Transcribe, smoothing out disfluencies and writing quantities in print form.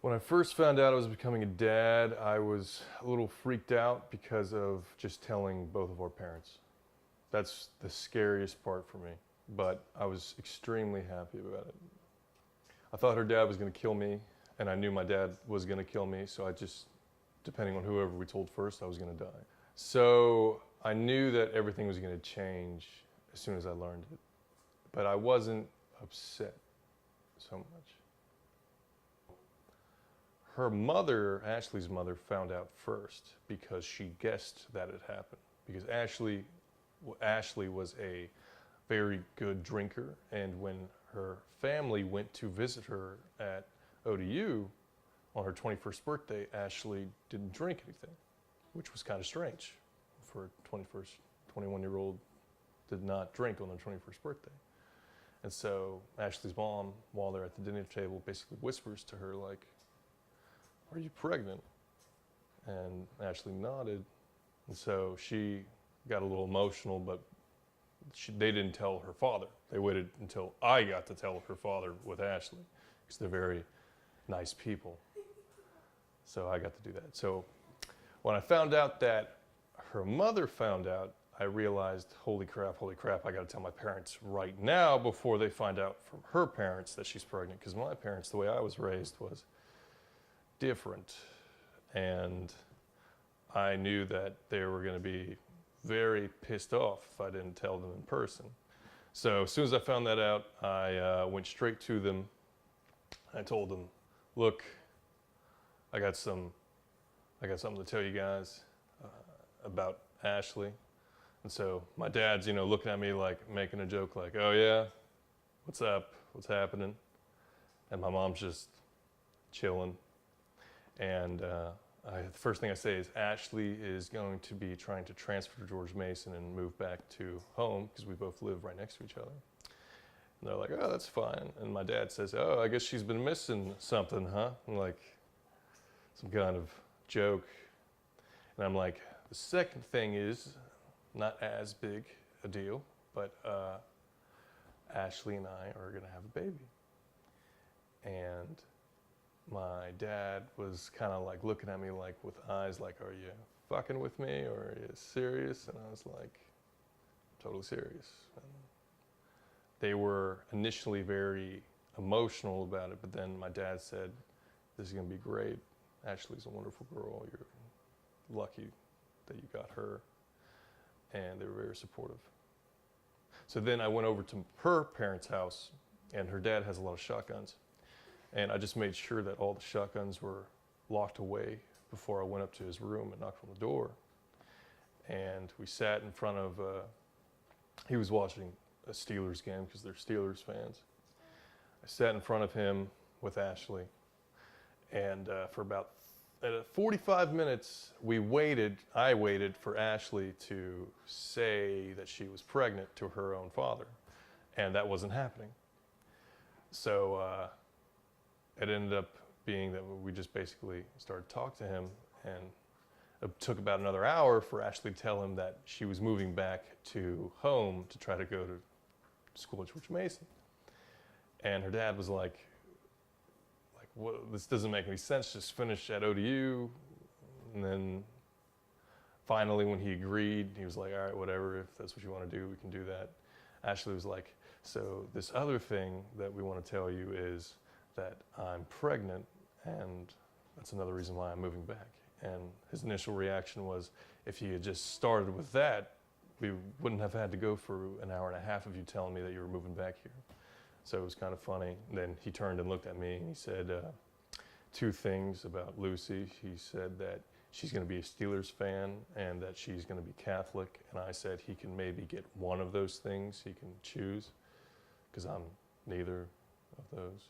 When I first found out I was becoming a dad, I was a little freaked out because of just telling both of our parents. That's the scariest part for me, but I was extremely happy about it. I thought her dad was going to kill me, and I knew my dad was going to kill me, so I just, depending on whoever we told first, I was going to die. So I knew that everything was going to change as soon as I learned it, but I wasn't upset so much. Her mother, Ashley's mother, found out first because she guessed that it happened. Because Ashley was a very good drinker, and when her family went to visit her at ODU on her 21st birthday, Ashley didn't drink anything, which was kind of strange for a 21-year-old did not drink on their 21st birthday. And so Ashley's mom, while they're at the dinner table, basically whispers to her like, "Are you pregnant?" And Ashley nodded. And so she got a little emotional, but they didn't tell her father. They waited until I got to tell her father with Ashley, because they're very nice people. So I got to do that. So when I found out that her mother found out, I realized, holy crap, I got to tell my parents right now before they find out from her parents that she's pregnant. Because my parents, the way I was raised, was different, and I knew that they were going to be very pissed off if I didn't tell them in person. So as soon as I found that out, I went straight to them. I told them, "Look, I got something to tell you guys about Ashley." And so my dad's, looking at me like making a joke, like, "Oh yeah, what's up? What's happening?" And my mom's just chilling. And the first thing I say is Ashley is going to be trying to transfer to George Mason and move back to home because we both live right next to each other. And they're like, "Oh, that's fine." And my dad says, "Oh, I guess she's been missing something, huh?" I'm like, some kind of joke. And I'm like, the second thing is not as big a deal, but Ashley and I are going to have a baby. And my dad was kind of like looking at me like with eyes like, "Are you fucking with me or are you serious?" And I was like, "Totally serious." And they were initially very emotional about it, but then my dad said, "This is going to be great. Ashley's a wonderful girl. You're lucky that you got her." And they were very supportive. So then I went over to her parents' house, and her dad has a lot of shotguns. And I just made sure that all the shotguns were locked away before I went up to his room and knocked on the door. And we sat in front of, he was watching a Steelers game because they're Steelers fans. I sat in front of him with Ashley. And for about 45 minutes, I waited for Ashley to say that she was pregnant to her own father. And that wasn't happening. So, it ended up being that we just basically started talking to him, and it took about another hour for Ashley to tell him that she was moving back to home to try to go to school at George Mason. And her dad was like, "What, this doesn't make any sense, just finish at ODU." And then finally when he agreed, he was like, "All right, whatever, if that's what you want to do, we can do that." Ashley was like, "So this other thing that we want to tell you is that I'm pregnant, and that's another reason why I'm moving back." And his initial reaction was, if he had just started with that, we wouldn't have had to go for an hour and a half of you telling me that you were moving back here. So it was kind of funny. And then he turned and looked at me and he said two things about Lucy. He said that she's going to be a Steelers fan and that she's going to be Catholic. And I said he can maybe get one of those things. He can choose, because I'm neither of those.